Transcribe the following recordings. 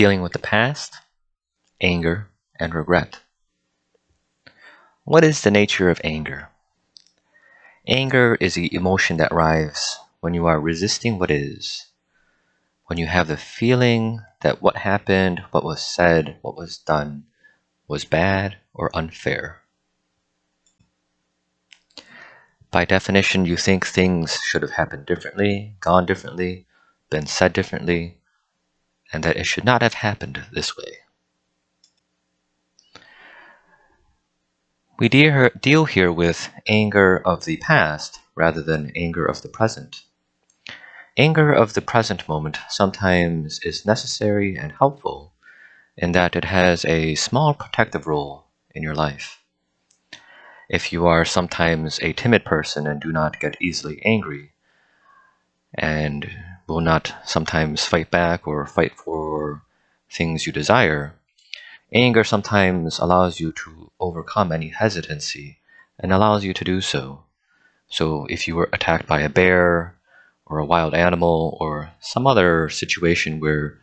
Dealing with the past, anger, and regret. What is the nature of anger? Anger is the emotion that arrives when you are resisting what is, when you have the feeling that what happened, what was said, what was done was bad or unfair. By definition, you think things should have happened differently, gone differently, been said differently, and that it should not have happened this way. We deal here with anger of the past rather than anger of the present. Anger of the present moment sometimes is necessary and helpful in that it has a small protective role in your life. If you are sometimes a timid person and do not get easily angry, and will not sometimes fight back or fight for things you desire, anger sometimes allows you to overcome any hesitancy and allows you to do so. So if you were attacked by a bear or a wild animal or some other situation where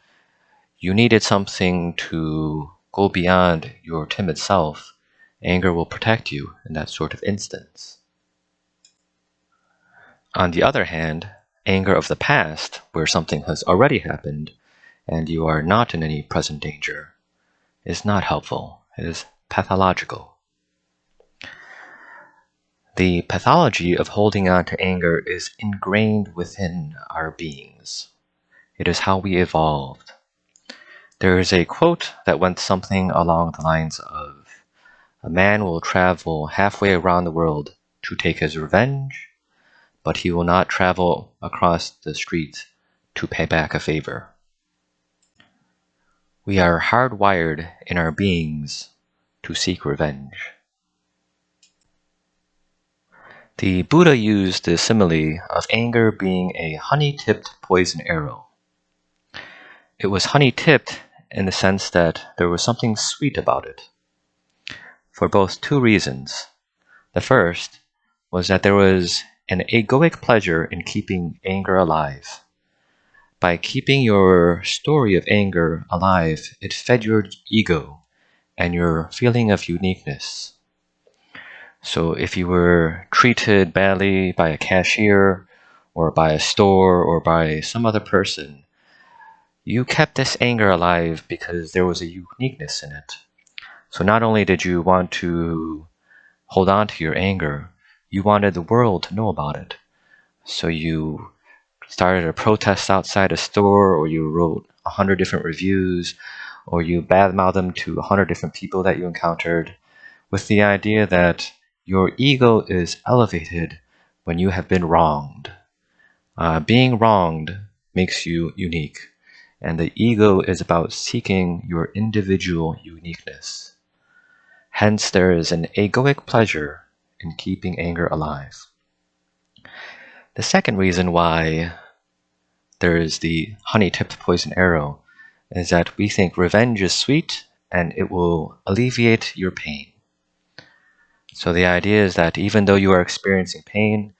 you needed something to go beyond your timid self, anger will protect you in that sort of instance. On the other hand, anger of the past, where something has already happened and you are not in any present danger, is not helpful. It is pathological. The pathology of holding on to anger is ingrained within our beings. It is how we evolved. There is a quote that went something along the lines of, "A man will travel halfway around the world to take his revenge, but he will not travel across the street to pay back a favor." We are hardwired in our beings to seek revenge. The Buddha used the simile of anger being a honey-tipped poison arrow. It was honey-tipped in the sense that there was something sweet about it, for both two reasons. The first was that there was an egoic pleasure in keeping anger alive. By keeping your story of anger alive, it fed your ego and your feeling of uniqueness. So if you were treated badly by a cashier or by a store or by some other person, you kept this anger alive because there was a uniqueness in it. So not only did you want to hold on to your anger, you wanted the world to know about it. So you started a protest outside a store, or you wrote 100 different reviews, or you badmouthed them to 100 different people that you encountered, with the idea that your ego is elevated when you have been wronged. Being wronged makes you unique, and the ego is about seeking your individual uniqueness. Hence, there is an egoic pleasure in keeping anger alive. The second reason why there is the honey-tipped poison arrow is that we think revenge is sweet and it will alleviate your pain. So the idea is that even though you are experiencing pain,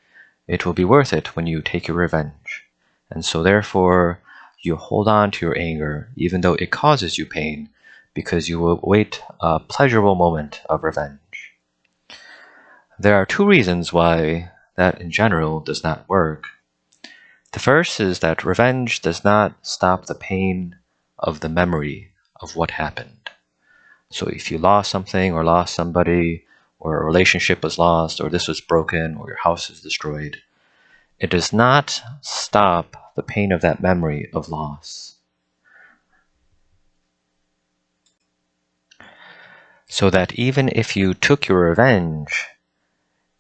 it will be worth it when you take your revenge. And so therefore, you hold on to your anger even though it causes you pain, because you will await a pleasurable moment of revenge. There are two reasons why that in general does not work. The first is that revenge does not stop the pain of the memory of what happened. So if you lost something or lost somebody, or a relationship was lost, or this was broken, or your house is destroyed, it does not stop the pain of that memory of loss. So that even if you took your revenge,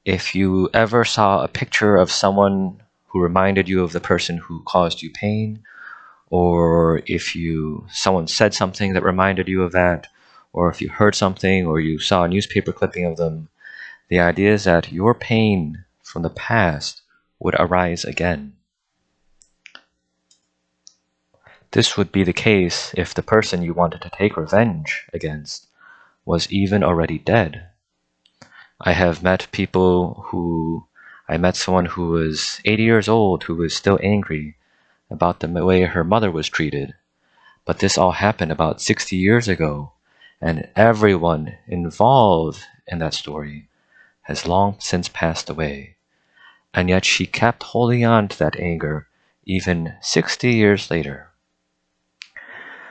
if you ever saw a picture of someone who reminded you of the person who caused you pain, or if someone said something that reminded you of that, or if you heard something or you saw a newspaper clipping of them, the idea is that your pain from the past would arise again. This would be the case if the person you wanted to take revenge against was even already dead. I met someone who was 80 years old who was still angry about the way her mother was treated. But this all happened about 60 years ago, and everyone involved in that story has long since passed away. And yet she kept holding on to that anger even 60 years later.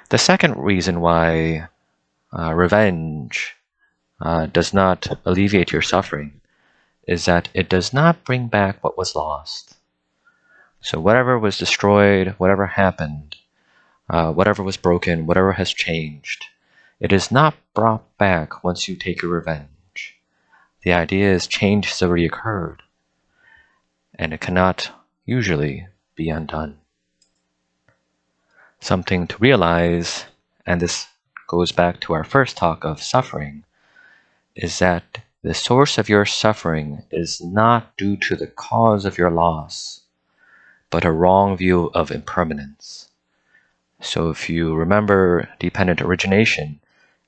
The second reason why revenge does not alleviate your suffering is that it does not bring back what was lost. So whatever was destroyed, whatever happened, whatever was broken, whatever has changed, it is not brought back once you take your revenge. The idea is change has already occurred, and it cannot usually be undone. Something to realize, and this goes back to our first talk of suffering, is that the source of your suffering is not due to the cause of your loss, but a wrong view of impermanence. So if you remember dependent origination,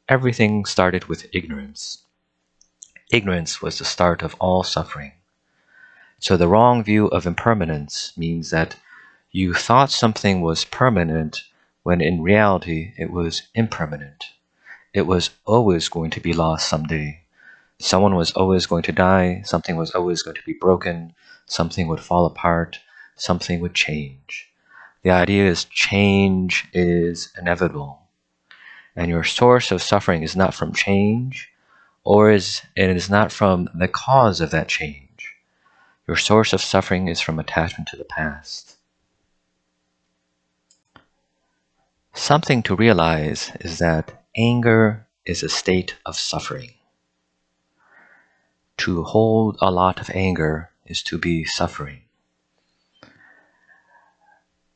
everything started with ignorance. Ignorance was the start of all suffering. So the wrong view of impermanence means that you thought something was permanent when in reality it was impermanent. It was always going to be lost someday. Someone was always going to die, something was always going to be broken, something would fall apart, something would change. The idea is change is inevitable. And your source of suffering is not from change, it is not from the cause of that change. Your source of suffering is from attachment to the past. Something to realize is that anger is a state of suffering. To hold a lot of anger is to be suffering.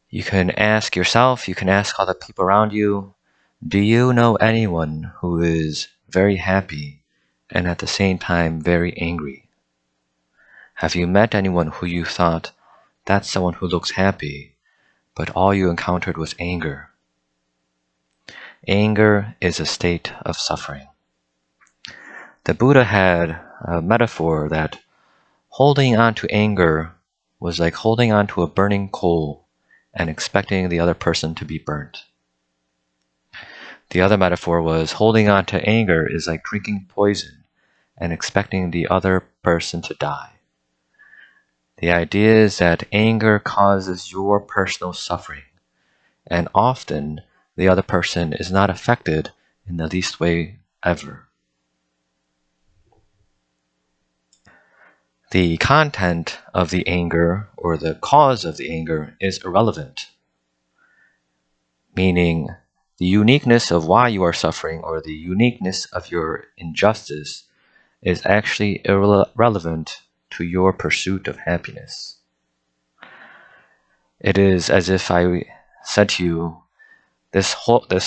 You can ask yourself, you can ask other people around you, do you know anyone who is very happy and at the same time very angry? Have you met anyone who you thought, that's someone who looks happy, but all you encountered was anger? Anger is a state of suffering. The Buddha had a metaphor that holding on to anger was like holding on to a burning coal and expecting the other person to be burnt. The other metaphor was holding on to anger is like drinking poison and expecting the other person to die. The idea is that anger causes your personal suffering, and often the other person is not affected in the least way ever. The content of the anger or the cause of the anger is irrelevant, meaning the uniqueness of why you are suffering or the uniqueness of your injustice is actually irrelevant to your pursuit of happiness. It is as if I said to you, this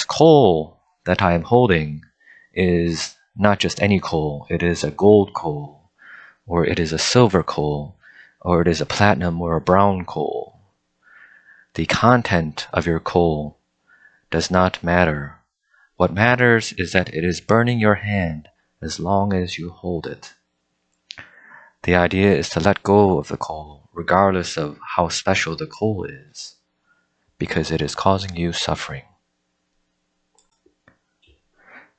coal that I am holding is not just any coal, it is a gold coal, or it is a silver coal, or it is a platinum or a brown coal. The content of your coal does not matter. What matters is that it is burning your hand as long as you hold it. The idea is to let go of the coal, regardless of how special the coal is, because it is causing you suffering.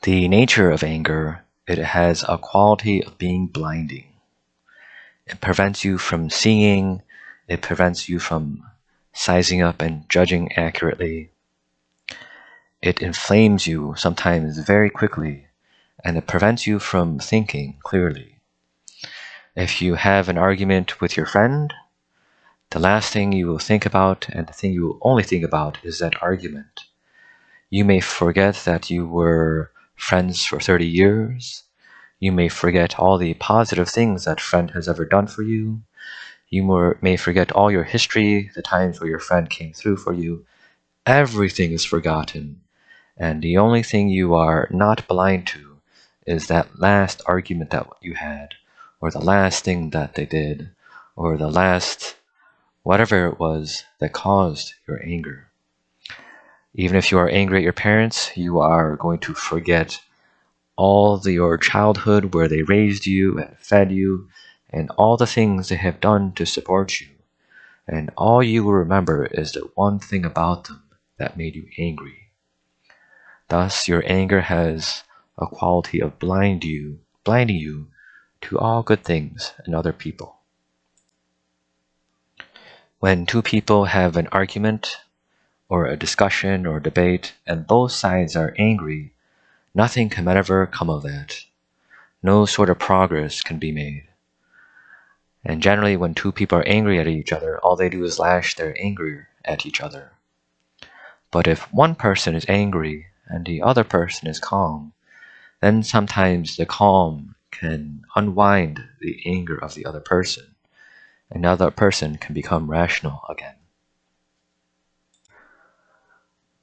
The nature of anger, it has a quality of being blinding. It prevents you from seeing, it prevents you from sizing up and judging accurately. It inflames you sometimes very quickly, and it prevents you from thinking clearly. If you have an argument with your friend, the last thing you will think about and the thing you will only think about is that argument. You may forget that you were friends for 30 years. You may forget all the positive things that friend has ever done for you. You may forget all your history, the times where your friend came through for you. Everything is forgotten. And the only thing you are not blind to is that last argument that you had, or the last thing that they did, or the last whatever it was that caused your anger. Even if you are angry at your parents, you are going to forget all your childhood where they raised you and fed you, and all the things they have done to support you. And all you will remember is the one thing about them that made you angry. Thus, your anger has a quality of blinding you to all good things in other people. When two people have an argument or a discussion or debate and both sides are angry, nothing can ever come of that. No sort of progress can be made. And generally, when two people are angry at each other, all they do is lash their anger at each other. But if one person is angry and the other person is calm, then sometimes the calm can unwind the anger of the other person, and the other person can become rational again.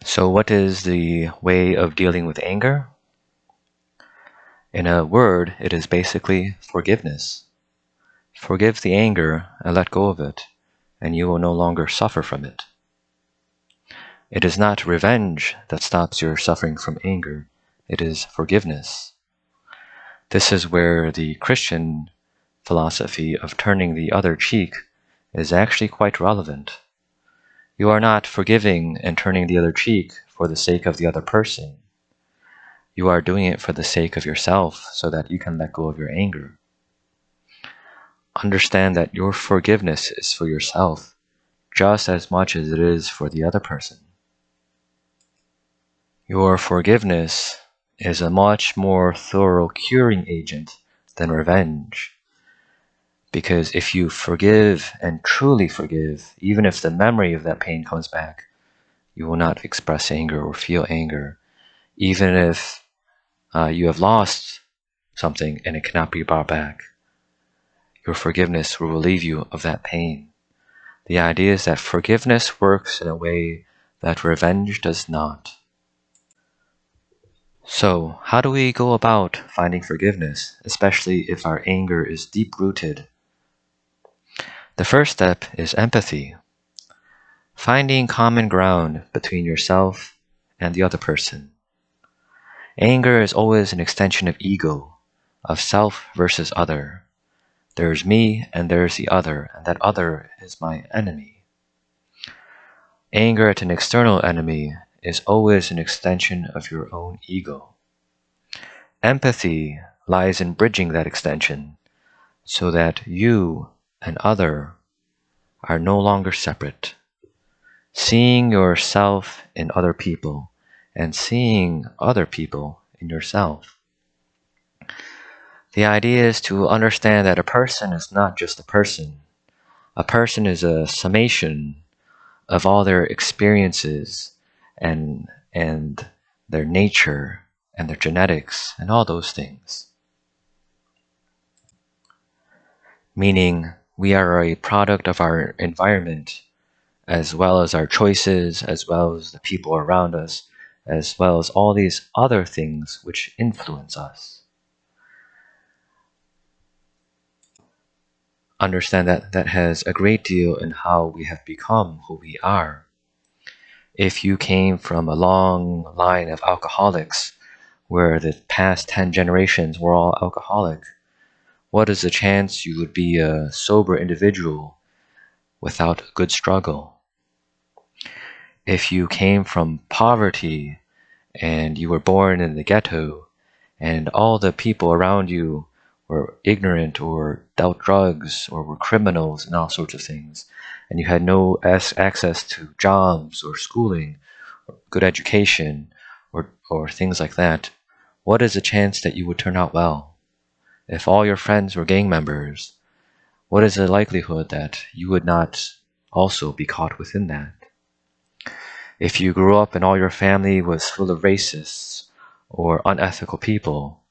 So what is the way of dealing with anger? In a word, it is basically forgiveness. Forgive the anger and let go of it, and you will no longer suffer from it. It is not revenge that stops your suffering from anger, it is forgiveness. This is where the Christian philosophy of turning the other cheek is actually quite relevant. You are not forgiving and turning the other cheek for the sake of the other person. You are doing it for the sake of yourself so that you can let go of your anger. Understand that your forgiveness is for yourself just as much as it is for the other person. Your forgiveness is a much more thorough curing agent than revenge. Because if you forgive and truly forgive, even if the memory of that pain comes back, you will not express anger or feel anger. Even if you have lost something and it cannot be brought back, your forgiveness will relieve you of that pain. The idea is that forgiveness works in a way that revenge does not. So, how do we go about finding forgiveness, especially if our anger is deep-rooted? The first step is empathy. Finding common ground between yourself and the other person. Anger is always an extension of ego, of self versus other. There's me and there's the other, and that other is my enemy. Anger at an external enemy is always an extension of your own ego. Empathy lies in bridging that extension so that you and other are no longer separate. Seeing yourself in other people and seeing other people in yourself. The idea is to understand that a person is not just a person. A person is a summation of all their experiences and their nature and their genetics and all those things. Meaning, we are a product of our environment, as well as our choices, as well as the people around us, as well as all these other things which influence us. Understand that that has a great deal in how we have become who we are. If you came from a long line of alcoholics, where the past 10 generations were all alcoholic, what is the chance you would be a sober individual without a good struggle? If you came from poverty and you were born in the ghetto and all the people around you were ignorant or dealt drugs or were criminals and all sorts of things, and you had no access to jobs or schooling or good education or things like that, what is the chance that you would turn out well? If all your friends were gang members, what is the likelihood that you would not also be caught within that? If you grew up and all your family was full of racists or unethical people,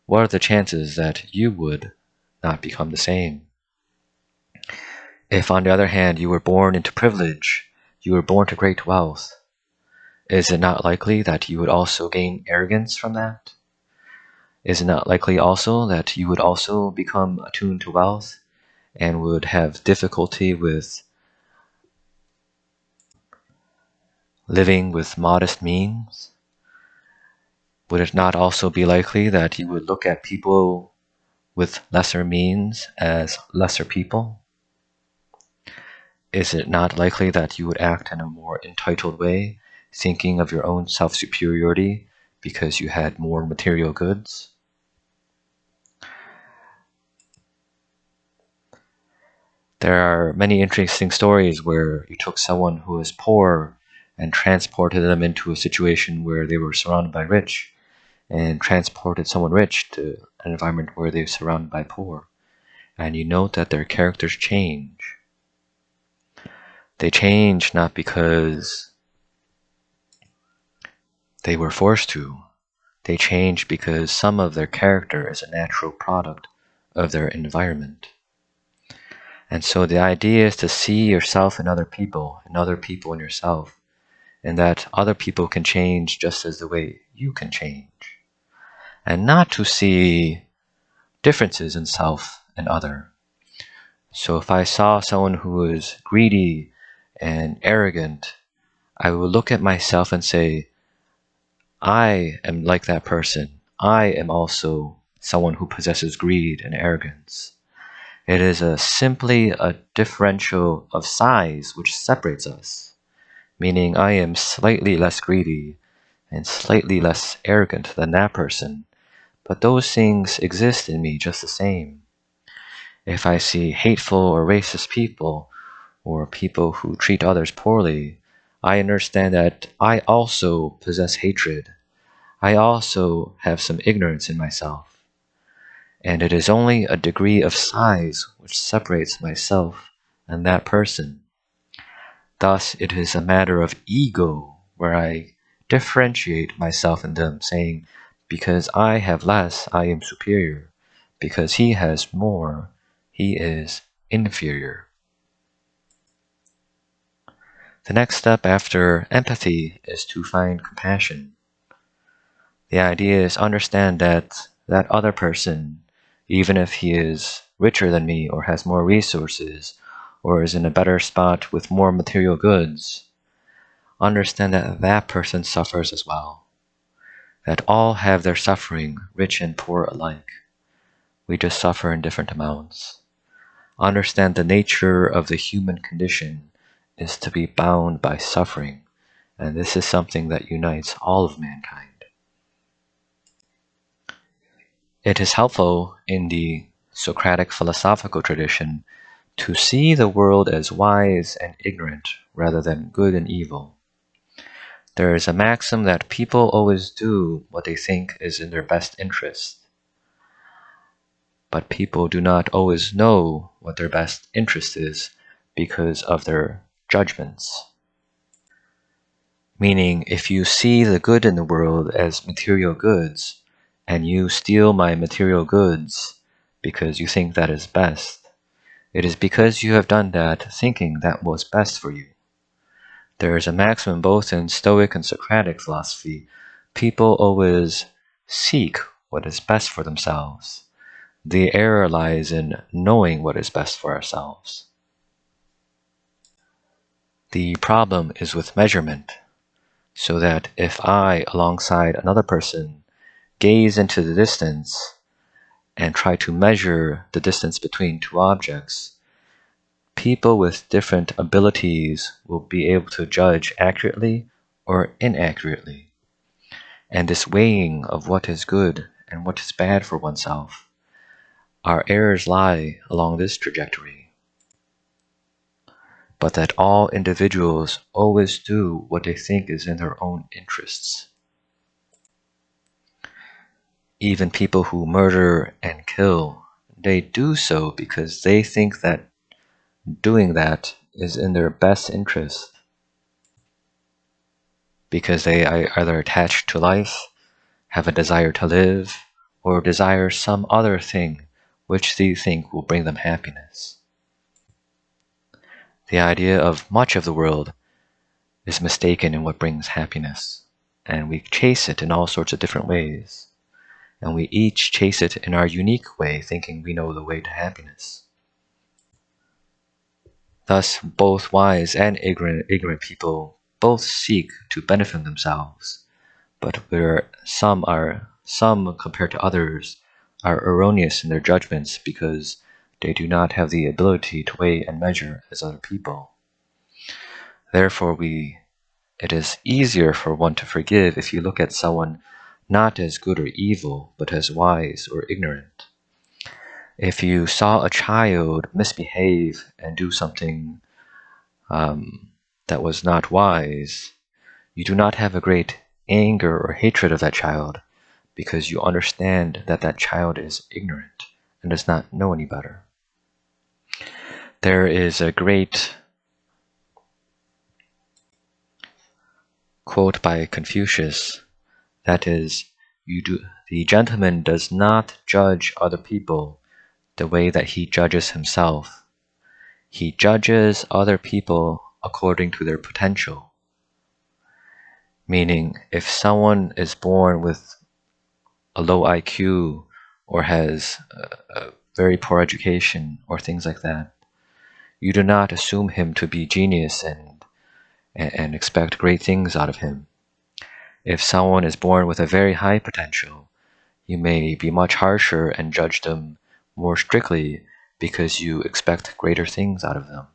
what are the chances that you would not become the same? If, on the other hand, you were born into privilege, you were born to great wealth, is it not likely that you would also gain arrogance from that? Is it not likely also that you would also become attuned to wealth and would have difficulty with living with modest means? Would it not also be likely that you would look at people with lesser means as lesser people? Is it not likely that you would act in a more entitled way, thinking of your own self-superiority because you had more material goods? There are many interesting stories where you took someone who was poor and transported them into a situation where they were surrounded by rich, and transported someone rich to an environment where they're surrounded by poor. And you note that their characters change. They change not because they were forced to. They change because some of their character is a natural product of their environment. And so the idea is to see yourself in other people, and other people in yourself, and that other people can change just as the way you can change. And not to see differences in self and other. So if I saw someone who is greedy and arrogant, I will look at myself and say, I am like that person. I am also someone who possesses greed and arrogance. It is simply a differential of size which separates us, meaning I am slightly less greedy and slightly less arrogant than that person, but those things exist in me just the same. If I see hateful or racist people, or people who treat others poorly, I understand that I also possess hatred. I also have some ignorance in myself. And it is only a degree of size which separates myself and that person. Thus, it is a matter of ego, where I differentiate myself in them, saying, because I have less, I am superior. Because he has more, he is inferior. The next step after empathy is to find compassion. The idea is understand that that other person, even if he is richer than me or has more resources or is in a better spot with more material goods, understand that that person suffers as well. That all have their suffering, rich and poor alike. We just suffer in different amounts. Understand the nature of the human condition is to be bound by suffering, and this is something that unites all of mankind. It is helpful in the Socratic philosophical tradition to see the world as wise and ignorant rather than good and evil. There is a maxim that people always do what they think is in their best interest, but people do not always know what their best interest is because of their judgments. Meaning, if you see the good in the world as material goods, and you steal my material goods because you think that is best, it is because you have done that thinking that was best for you. There is a maxim both in Stoic and Socratic philosophy. People always seek what is best for themselves. The error lies in knowing what is best for ourselves. The problem is with measurement, so that if I, alongside another person, gaze into the distance and try to measure the distance between two objects, people with different abilities will be able to judge accurately or inaccurately. And this weighing of what is good and what is bad for oneself, our errors lie along this trajectory. But that all individuals always do what they think is in their own interests. Even people who murder and kill, they do so because they think that doing that is in their best interest. Because they are either attached to life, have a desire to live, or desire some other thing which they think will bring them happiness. The idea of much of the world is mistaken in what brings happiness, and we chase it in all sorts of different ways. And we each chase it in our unique way, thinking we know the way to happiness. Thus, both wise and ignorant people both seek to benefit themselves, but where some compared to others are erroneous in their judgments because they do not have the ability to weigh and measure as other people. Therefore, it is easier for one to forgive if you look at someone not as good or evil, but as wise or ignorant. If you saw a child misbehave and do something that was not wise, you do not have a great anger or hatred of that child because you understand that that child is ignorant and does not know any better. There is a great quote by Confucius that is, the gentleman does not judge other people the way that he judges himself. He judges other people according to their potential. Meaning, if someone is born with a low IQ or has a very poor education or things like that, you do not assume him to be genius and expect great things out of him. If someone is born with a very high potential, you may be much harsher and judge them more strictly because you expect greater things out of them.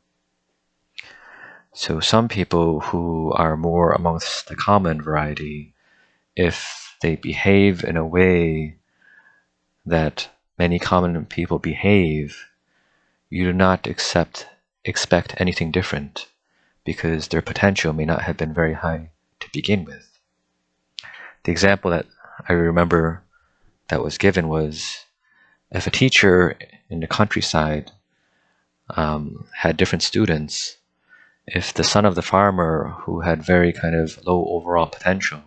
So some people who are more amongst the common variety, if they behave in a way that many common people behave, you do not expect anything different because their potential may not have been very high to begin with. The example that I remember that was given was if a teacher in the countryside had different students, if the son of the farmer who had very kind of low overall potential,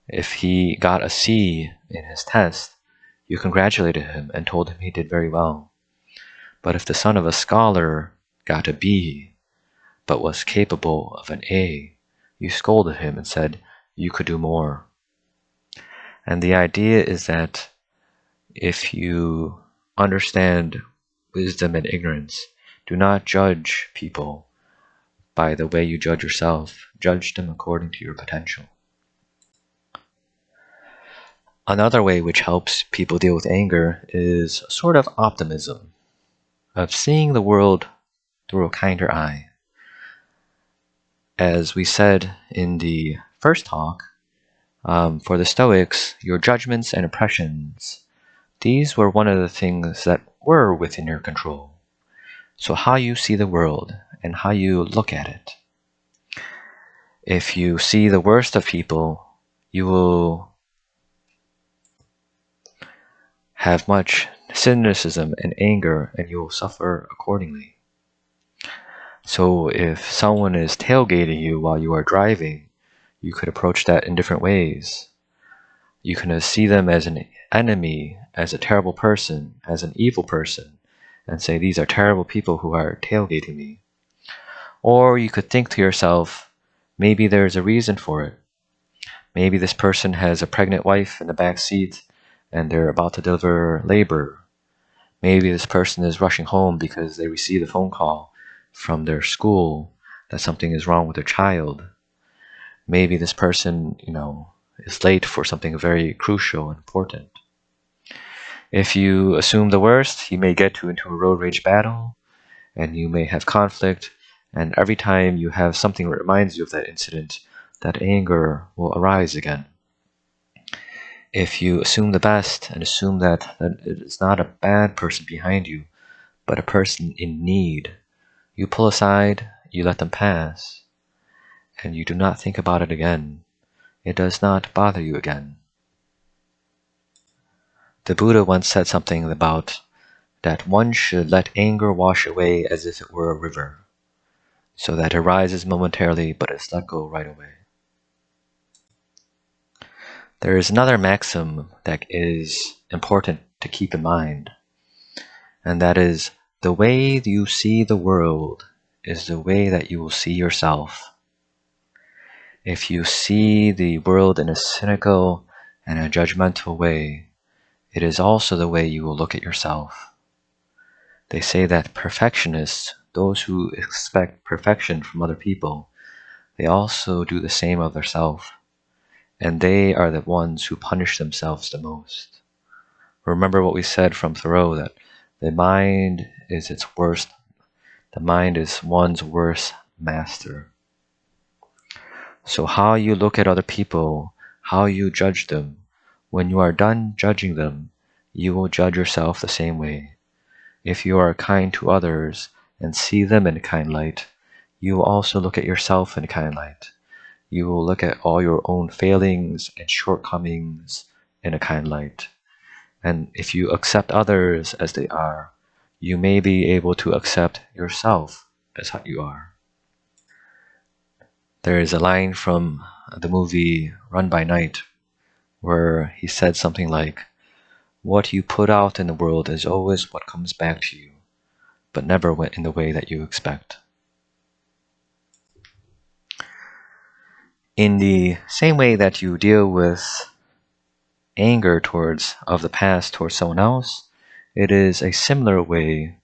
if he got a C in his test, you congratulated him and told him he did very well. But if the son of a scholar got a B, but was capable of an A, you scolded him and said you could do more. And the idea is that if you understand wisdom and ignorance, do not judge people by the way you judge yourself. Judge them according to your potential. Another way which helps people deal with anger is sort of optimism, of seeing the world through a kinder eye. As we said in the first talk, for the Stoics, your judgments and impressions, these were one of the things that were within your control. So how you see the world and how you look at it. If you see the worst of people, you will have much cynicism and anger, and you will suffer accordingly. So if someone is tailgating you while you are driving, you could approach that in different ways. You can see them as an enemy, as a terrible person, as an evil person, and say, these are terrible people who are tailgating me. Or you could think to yourself, maybe there's a reason for it. Maybe this person has a pregnant wife in the back seat and they're about to deliver labor. Maybe this person is rushing home because they received a phone call from their school that something is wrong with their child. Maybe this person, is late for something very crucial and important. If you assume the worst, you may get into a road rage battle, and you may have conflict, and every time you have something that reminds you of that incident, that anger will arise again. If you assume the best and assume that it is not a bad person behind you, but a person in need, you pull aside, you let them pass, and you do not think about it again. It does not bother you again. The Buddha once said something about that one should let anger wash away as if it were a river, so that it arises momentarily but is let go right away. There is another maxim that is important to keep in mind, and that is, the way you see the world is the way that you will see yourself. If you see the world in a cynical and a judgmental way, it is also the way you will look at yourself. They say that perfectionists, those who expect perfection from other people, they also do the same of themselves, and they are the ones who punish themselves the most. Remember what we said from Thoreau, that the mind is one's worst master. So how you look at other people how you judge them. When you are done judging them, you will judge yourself the same way. If you are kind to others and see them in a kind light, you will also look at yourself in a kind light. You will look at all your own failings and shortcomings in a kind light. And if you accept others as they are, you may be able to accept yourself as how you are. There is a line from the movie Run by Night where he said something like, "What you put out in the world is always what comes back to you, but never in the way that you expect." In the same way that you deal with anger of the past towards someone else, it is a similar way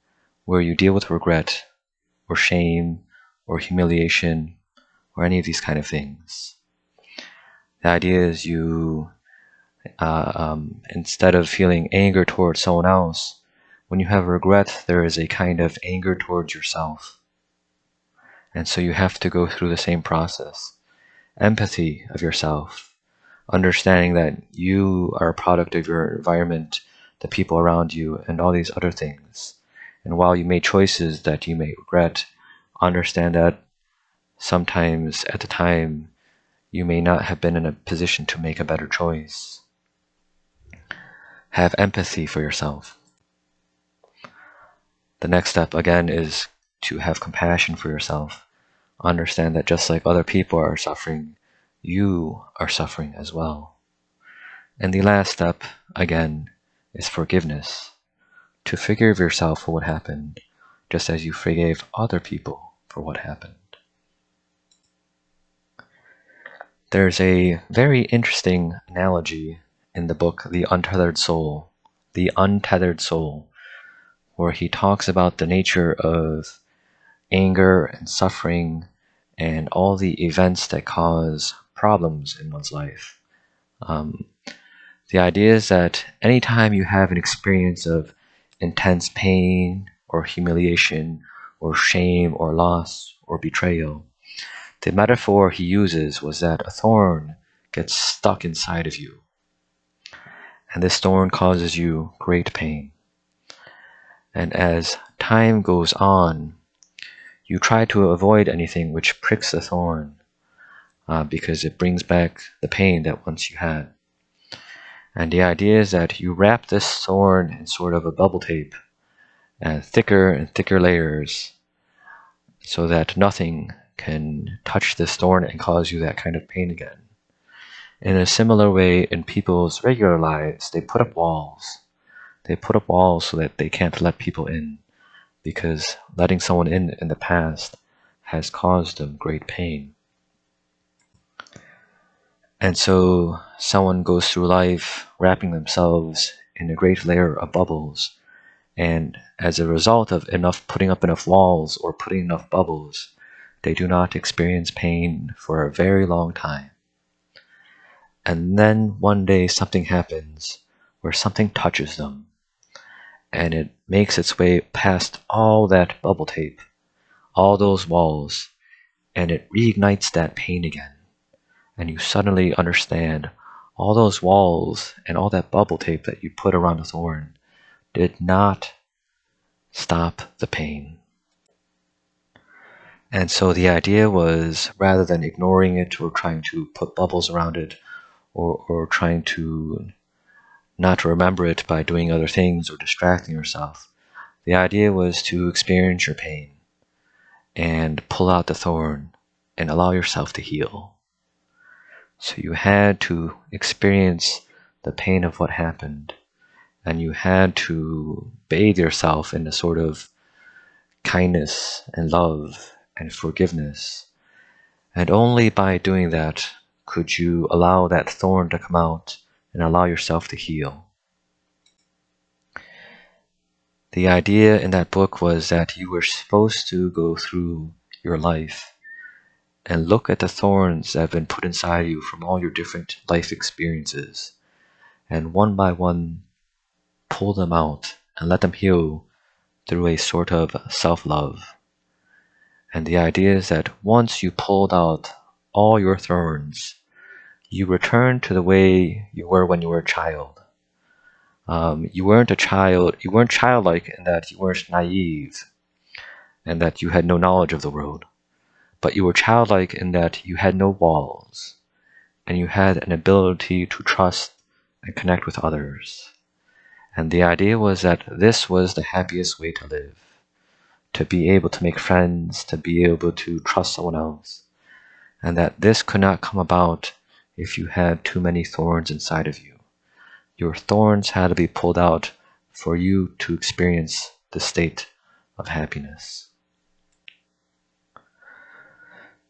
where you deal with regret or shame or humiliation or any of these kind of things. The idea is you, instead of feeling anger towards someone else, when you have regret, there is a kind of anger towards yourself. And so you have to go through the same process. Empathy of yourself, understanding that you are a product of your environment, the people around you, and all these other things. And while you made choices that you may regret, understand that sometimes at the time you may not have been in a position to make a better choice. Have empathy for yourself. The next step, again, is to have compassion for yourself. Understand that just like other people are suffering, you are suffering as well. And the last step, again, is forgiveness. To forgive yourself for what happened, just as you forgave other people for what happened. There's a very interesting analogy in the book The Untethered Soul, where he talks about the nature of anger and suffering and all the events that cause problems in one's life. The idea is that anytime you have an experience of intense pain or humiliation or shame or loss or betrayal, the metaphor he uses was that a thorn gets stuck inside of you, and this thorn causes you great pain. And as time goes on, you try to avoid anything which pricks the thorn, because it brings back the pain that once you had. And the idea is that you wrap this thorn in sort of a bubble tape, and thicker layers, so that nothing can touch this thorn and cause you that kind of pain again. In a similar way, in people's regular lives, they put up walls. They put up walls so that they can't let people in, because letting someone in the past has caused them great pain. And so someone goes through life wrapping themselves in a great layer of bubbles, and as a result of putting up enough walls or putting enough bubbles, they do not experience pain for a very long time. And then one day something happens where something touches them, and it makes its way past all that bubble tape, all those walls, and it reignites that pain again. And you suddenly understand all those walls and all that bubble tape that you put around the thorn did not stop the pain. And so the idea was, rather than ignoring it or trying to put bubbles around it, or trying to not remember it by doing other things or distracting yourself, the idea was to experience your pain and pull out the thorn and allow yourself to heal. So you had to experience the pain of what happened, and you had to bathe yourself in a sort of kindness and love and forgiveness. And only by doing that could you allow that thorn to come out and allow yourself to heal. The idea in that book was that you were supposed to go through your life and look at the thorns that have been put inside you from all your different life experiences, and one by one pull them out and let them heal through a sort of self-love. And the idea is that once you pulled out all your thorns, You return to the way you were when you were a child. You weren't childlike in that you weren't naive and that you had no knowledge of the world, but you were childlike in that you had no walls and you had an ability to trust and connect with others. And the idea was that this was the happiest way to live, to be able to make friends, to be able to trust someone else, and that this could not come about if you had too many thorns inside of you. Your thorns had to be pulled out for you to experience the state of happiness.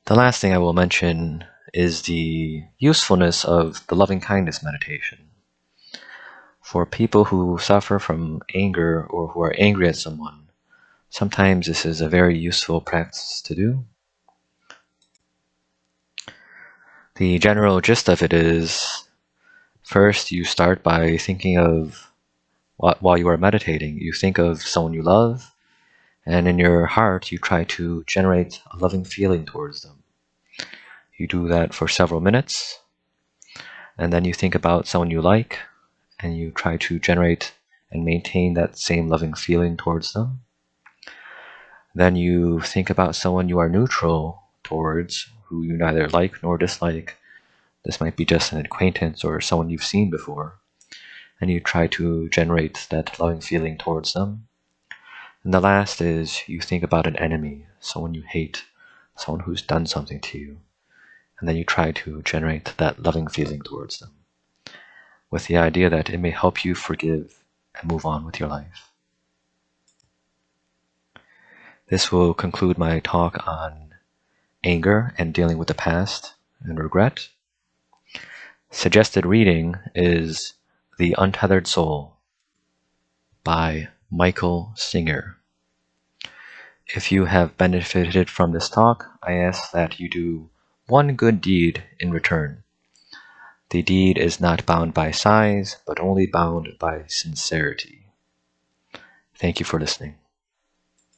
The last thing I will mention is the usefulness of the loving kindness meditation. For people who suffer from anger or who are angry at someone, sometimes this is a very useful practice to do. The general gist of it is, first you start by thinking of, while you are meditating, you think of someone you love, and in your heart you try to generate a loving feeling towards them. You do that for several minutes, and then you think about someone you like, and you try to generate and maintain that same loving feeling towards them. Then you think about someone you are neutral towards, who you neither like nor dislike. This might be just an acquaintance or someone you've seen before, and you try to generate that loving feeling towards them. And the last is you think about an enemy, someone you hate, someone who's done something to you, and then you try to generate that loving feeling towards them, with the idea that it may help you forgive and move on with your life. This will conclude my talk on anger and dealing with the past and regret. Suggested reading is The Untethered Soul by Michael Singer. If you have benefited from this talk, I ask that you do one good deed in return. The deed is not bound by size, but only bound by sincerity. Thank you for listening.